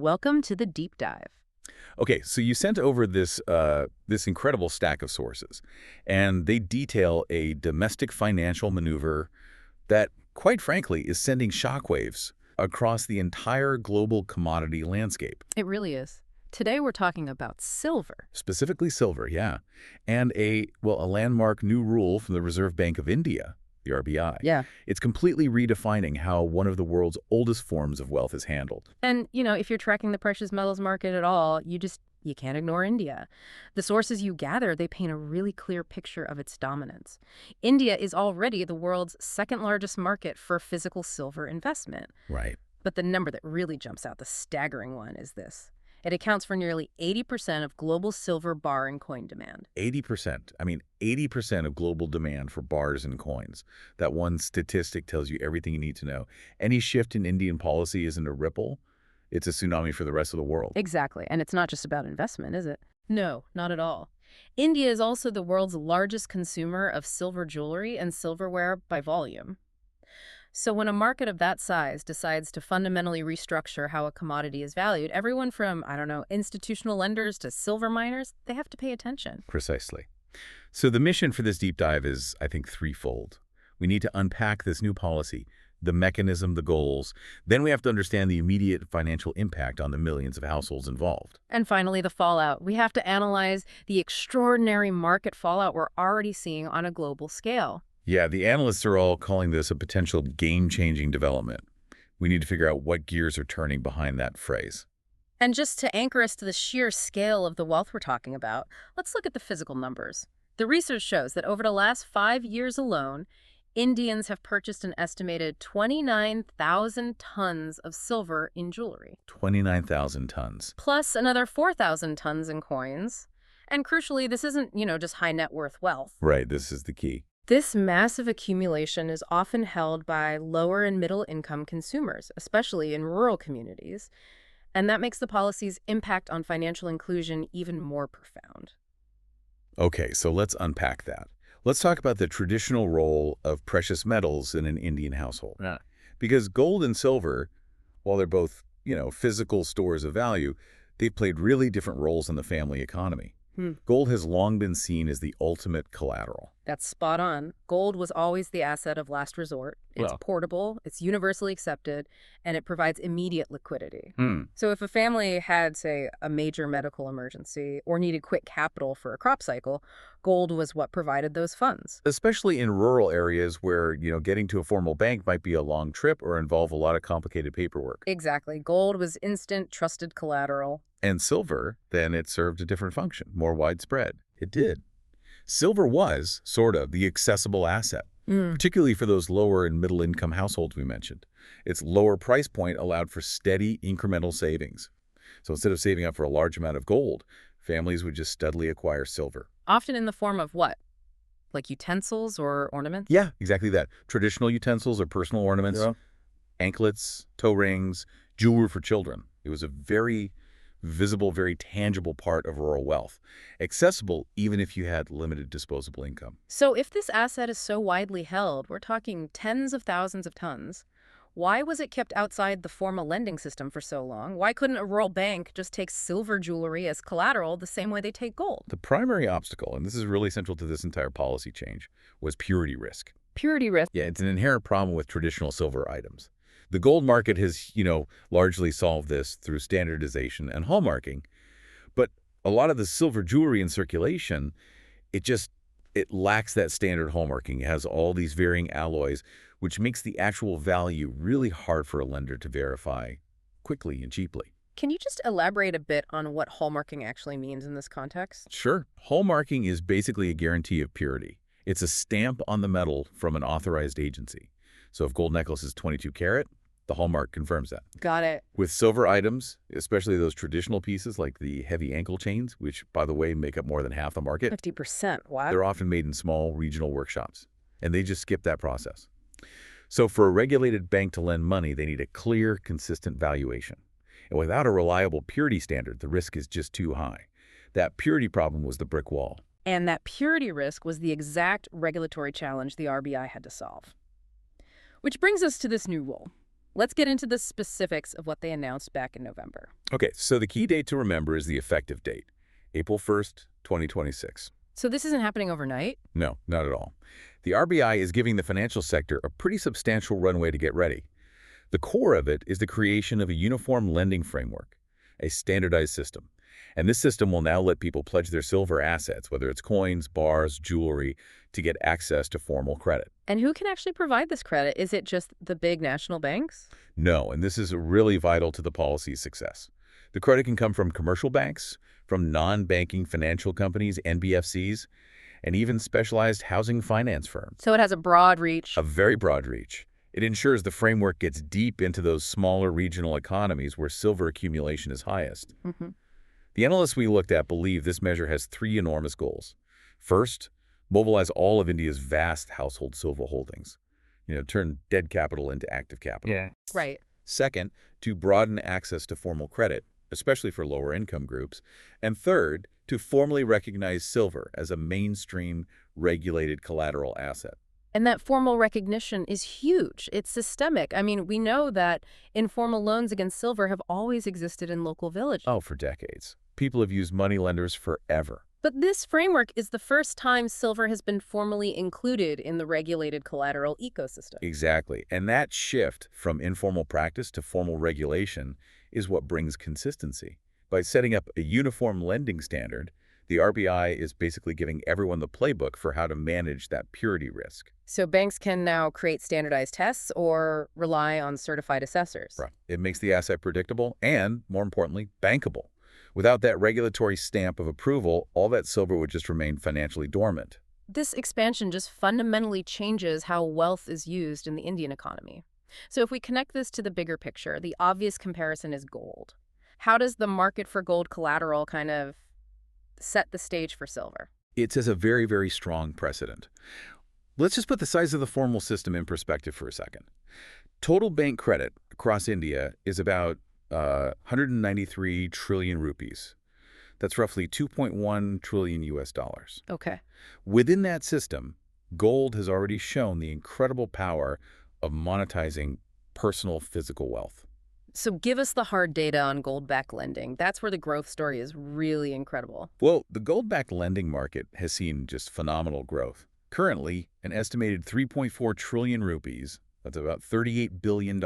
Welcome to the deep dive. Okay, so you sent over this incredible stack of sources, and they detail a domestic financial maneuver that, quite frankly, is sending shockwaves across the entire global commodity landscape. It really is. Today we're talking about silver. Specifically silver, yeah, and a landmark new rule from the Reserve Bank of India, the RBI. Yeah. It's completely redefining how one of the world's oldest forms of wealth is handled. And, if you're tracking the precious metals market at all, you can't ignore India. The sources you gather, they paint a really clear picture of its dominance. India is already the world's second largest market for physical silver investment. Right. But the number that really jumps out, the staggering one, is this. It accounts for nearly 80% of global silver bar and coin demand. 80%. I mean, 80% of global demand for bars and coins. That one statistic tells you everything you need to know. Any shift in Indian policy isn't a ripple. It's a tsunami for the rest of the world. Exactly. And it's not just about investment, is it? No, not at all. India is also the world's largest consumer of silver jewelry and silverware by volume. So when a market of that size decides to fundamentally restructure how a commodity is valued, everyone from, institutional lenders to silver miners, they have to pay attention. Precisely. So the mission for this deep dive is, I think, threefold. We need to unpack this new policy, the mechanism, the goals. Then we have to understand the immediate financial impact on the millions of households involved. And finally, the fallout. We have to analyze the extraordinary market fallout we're already seeing on a global scale. Yeah, the analysts are all calling this a potential game-changing development. We need to figure out what gears are turning behind that phrase. And just to anchor us to the sheer scale of the wealth we're talking about, let's look at the physical numbers. The research shows that over the last 5 years alone, Indians have purchased an estimated 29,000 tons of silver in jewelry. 29,000 tons. Plus another 4,000 tons in coins. And crucially, this isn't, just high net worth wealth. Right, this is the key. This massive accumulation is often held by lower and middle income consumers, especially in rural communities. And that makes the policy's impact on financial inclusion even more profound. Okay, so let's unpack that. Let's talk about the traditional role of precious metals in an Indian household. Yeah. Because gold and silver, while they're both, physical stores of value, they've played really different roles in the family economy. Gold has long been seen as the ultimate collateral. That's spot on. Gold was always the asset of last resort. It's Well. portable, it's universally accepted, and it provides immediate liquidity. So if a family had, say, a major medical emergency or needed quick capital for a crop cycle, gold was what provided those funds. Especially in rural areas where, getting to a formal bank might be a long trip or involve a lot of complicated paperwork. Exactly. Gold was instant, trusted collateral. And silver, then it served a different function, more widespread. It did. Silver was, sort of, the accessible asset, particularly for those lower and middle income households we mentioned. Its lower price point allowed for steady, incremental savings. So instead of saving up for a large amount of gold, families would just steadily acquire silver. Often in the form of what? Like utensils or ornaments? Yeah, exactly that. Traditional utensils or personal ornaments, Yeah. anklets, toe rings, jewelry for children. It was a very visible, very tangible part of rural wealth, accessible even if you had limited disposable income. So if this asset is so widely held, we're talking tens of thousands of tons, why was it kept outside the formal lending system for so long? Why couldn't a rural bank just take silver jewelry as collateral the same way they take gold? The primary obstacle, and this is really central to this entire policy change, was purity risk. Purity risk. Yeah, it's an inherent problem with traditional silver items. The gold market has, largely solved this through standardization and hallmarking. But a lot of the silver jewelry in circulation, it lacks that standard hallmarking. It has all these varying alloys, which makes the actual value really hard for a lender to verify quickly and cheaply. Can you just elaborate a bit on what hallmarking actually means in this context? Sure. Hallmarking is basically a guarantee of purity. It's a stamp on the metal from an authorized agency. So if gold necklace is 22 karat, the hallmark confirms that. Got it. With silver items, especially those traditional pieces like the heavy ankle chains, which, by the way, make up more than half the market, 50%. Wow. they're often made in small regional workshops, and they just skip that process. So for a regulated bank to lend money, they need a clear, consistent valuation. And without a reliable purity standard, the risk is just too high. That purity problem was the brick wall. And that purity risk was the exact regulatory challenge the RBI had to solve. Which brings us to this new rule. Let's get into the specifics of what they announced back in November. Okay, so the key date to remember is the effective date, April 1st, 2026. So this isn't happening overnight? No, not at all. The RBI is giving the financial sector a pretty substantial runway to get ready. The core of it is the creation of a uniform lending framework, a standardized system. And this system will now let people pledge their silver assets, whether it's coins, bars, jewelry, to get access to formal credit. And who can actually provide this credit? Is it just the big national banks? No, and this is really vital to the policy's success. The credit can come from commercial banks, from non-banking financial companies, NBFCs, and even specialized housing finance firms. So it has a broad reach. A very broad reach. It ensures the framework gets deep into those smaller regional economies where silver accumulation is highest. Mhm. The analysts we looked at believe this measure has three enormous goals. First, mobilize all of India's vast household silver holdings. Turn dead capital into active capital. Yeah. Right. Second, to broaden access to formal credit, especially for lower income groups. And third, to formally recognize silver as a mainstream regulated collateral asset. And that formal recognition is huge. It's systemic. I mean, we know that informal loans against silver have always existed in local villages. Oh, for decades. People have used moneylenders forever. But this framework is the first time silver has been formally included in the regulated collateral ecosystem. Exactly. And that shift from informal practice to formal regulation is what brings consistency. By setting up a uniform lending standard, the RBI is basically giving everyone the playbook for how to manage that purity risk. So banks can now create standardized tests or rely on certified assessors. Right. It makes the asset predictable and, more importantly, bankable. Without that regulatory stamp of approval, all that silver would just remain financially dormant. This expansion just fundamentally changes how wealth is used in the Indian economy. So if we connect this to the bigger picture, the obvious comparison is gold. How does the market for gold collateral kind of set the stage for silver? It sets a very, very strong precedent. Let's just put the size of the formal system in perspective for a second. Total bank credit across India is about 193 trillion rupees. That's roughly 2.1 trillion US dollars. Okay. Within that system, gold has already shown the incredible power of monetizing personal physical wealth. So give us the hard data on gold-backed lending. That's where the growth story is really incredible. Well, the gold-backed lending market has seen just phenomenal growth. Currently, an estimated 3.4 trillion rupees, that's about $38 billion,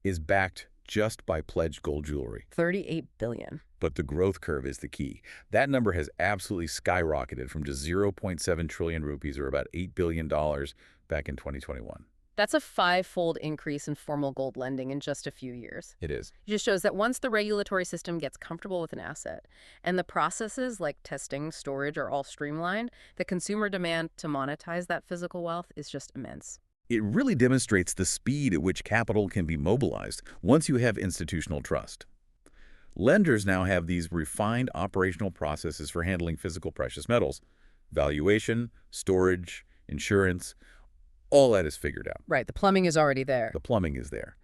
is backed just by pledged gold jewelry. 38 billion. But the growth curve is the key. That number has absolutely skyrocketed from just 0.7 trillion rupees, or about $8 billion back in 2021. That's a five-fold increase in formal gold lending in just a few years. It is. It just shows that once the regulatory system gets comfortable with an asset and the processes like testing, storage are all streamlined, the consumer demand to monetize that physical wealth is just immense. It really demonstrates the speed at which capital can be mobilized once you have institutional trust. Lenders now have these refined operational processes for handling physical precious metals. Valuation, storage, insurance, all that is figured out. Right, the plumbing is already there. The plumbing is there.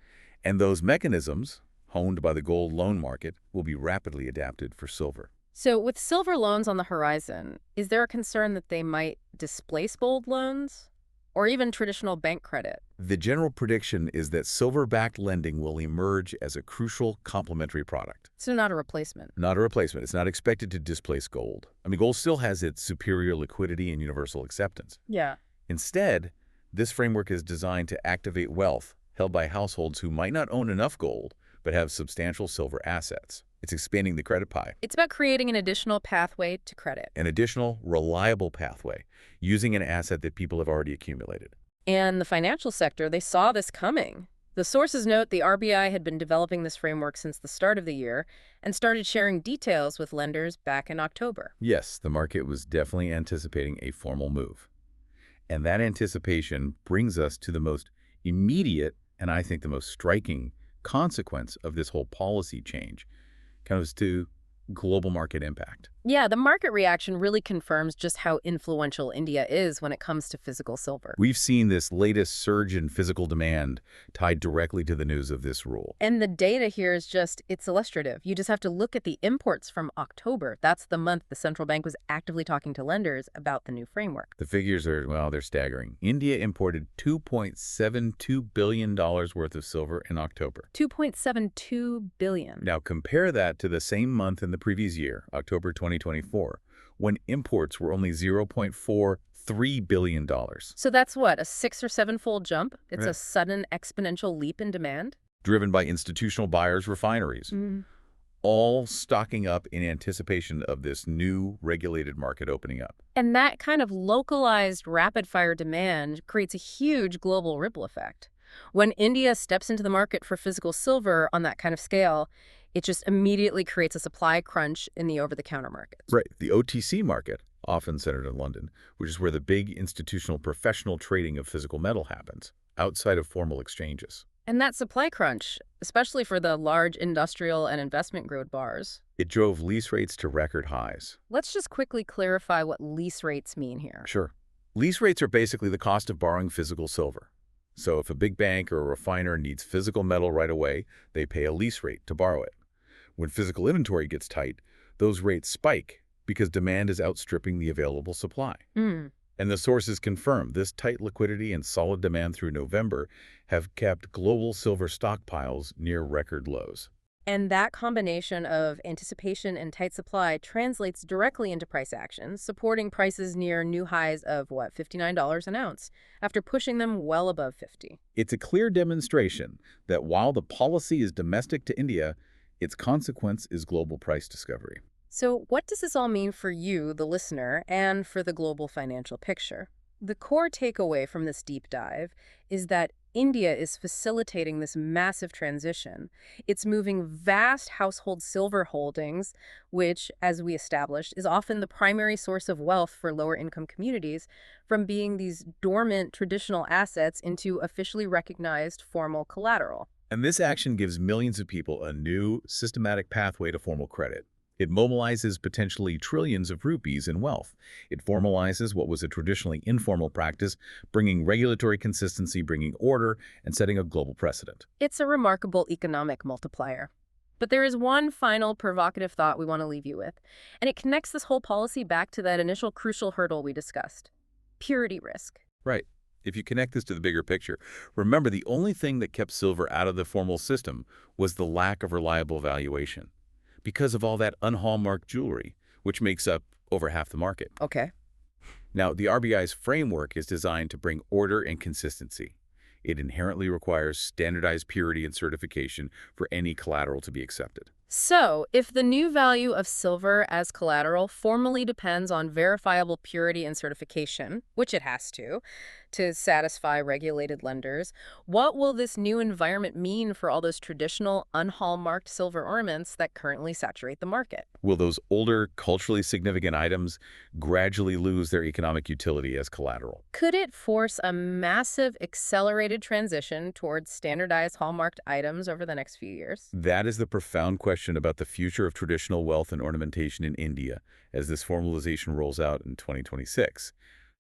And those mechanisms, honed by the gold loan market, will be rapidly adapted for silver. So with silver loans on the horizon, is there a concern that they might displace gold loans or even traditional bank credit? The general prediction is that silver-backed lending will emerge as a crucial complementary product. So not a replacement. Not a replacement. It's not expected to displace gold. I mean, gold still has its superior liquidity and universal acceptance. Yeah. Instead, this framework is designed to activate wealth held by households who might not own enough gold, but have substantial silver assets. It's expanding the credit pie. It's about creating an additional pathway to credit. An additional, reliable pathway, using an asset that people have already accumulated. And the financial sector, they saw this coming. The sources note the RBI had been developing this framework since the start of the year and started sharing details with lenders back in October. Yes, the market was definitely anticipating a formal move. And that anticipation brings us to the most immediate and I think the most striking consequence of this whole policy change. Comes to global market impact. Yeah, the market reaction really confirms just how influential India is when it comes to physical silver. We've seen this latest surge in physical demand tied directly to the news of this rule. And the data here is just, it's illustrative. You just have to look at the imports from October. That's the month the central bank was actively talking to lenders about the new framework. The figures are, well, they're staggering. India imported $2.72 billion worth of silver in October. 2.72 billion. Now compare that to the same month in the previous year, October 2024, when imports were only $0.43 billion. So that's what, a 6 or 7-fold jump? It's Yeah. a sudden exponential leap in demand? Driven by institutional buyers' refineries, all stocking up in anticipation of this new regulated market opening up. And that kind of localized rapid-fire demand creates a huge global ripple effect. When India steps into the market for physical silver on that kind of scale, it just immediately creates a supply crunch in the over-the-counter market. Right. The OTC market, often centered in London, which is where the big institutional professional trading of physical metal happens, outside of formal exchanges. And that supply crunch, especially for the large industrial and investment-grade bars. It drove lease rates to record highs. Let's just quickly clarify what lease rates mean here. Sure. Lease rates are basically the cost of borrowing physical silver. So if a big bank or a refiner needs physical metal right away, they pay a lease rate to borrow it. When physical inventory gets tight, those rates spike because demand is outstripping the available supply. And the sources confirm this tight liquidity and solid demand through November have kept global silver stockpiles near record lows. And that combination of anticipation and tight supply translates directly into price action, supporting prices near new highs of, what, $59 an ounce, after pushing them well above 50. It's a clear demonstration that while the policy is domestic to India, its consequence is global price discovery. So what does this all mean for you, the listener, and for the global financial picture? The core takeaway from this deep dive is that India is facilitating this massive transition. It's moving vast household silver holdings, which, as we established, is often the primary source of wealth for lower-income communities, from being these dormant traditional assets into officially recognized formal collateral. And this action gives millions of people a new, systematic pathway to formal credit. It mobilizes potentially trillions of rupees in wealth. It formalizes what was a traditionally informal practice, bringing regulatory consistency, bringing order, and setting a global precedent. It's a remarkable economic multiplier. But there is one final provocative thought we want to leave you with, and it connects this whole policy back to that initial crucial hurdle we discussed: purity risk. Right. If you connect this to the bigger picture, remember the only thing that kept silver out of the formal system was the lack of reliable valuation, because of all that unhallmarked jewelry, which makes up over half the market. Okay. Now, the RBI's framework is designed to bring order and consistency. It inherently requires standardized purity and certification for any collateral to be accepted. So, if the new value of silver as collateral formally depends on verifiable purity and certification, which it has to satisfy regulated lenders, what will this new environment mean for all those traditional, unhallmarked silver ornaments that currently saturate the market? Will those older, culturally significant items gradually lose their economic utility as collateral? Could it force a massive, accelerated transition towards standardized hallmarked items over the next few years? That is the profound question about the future of traditional wealth and ornamentation in India as this formalization rolls out in 2026.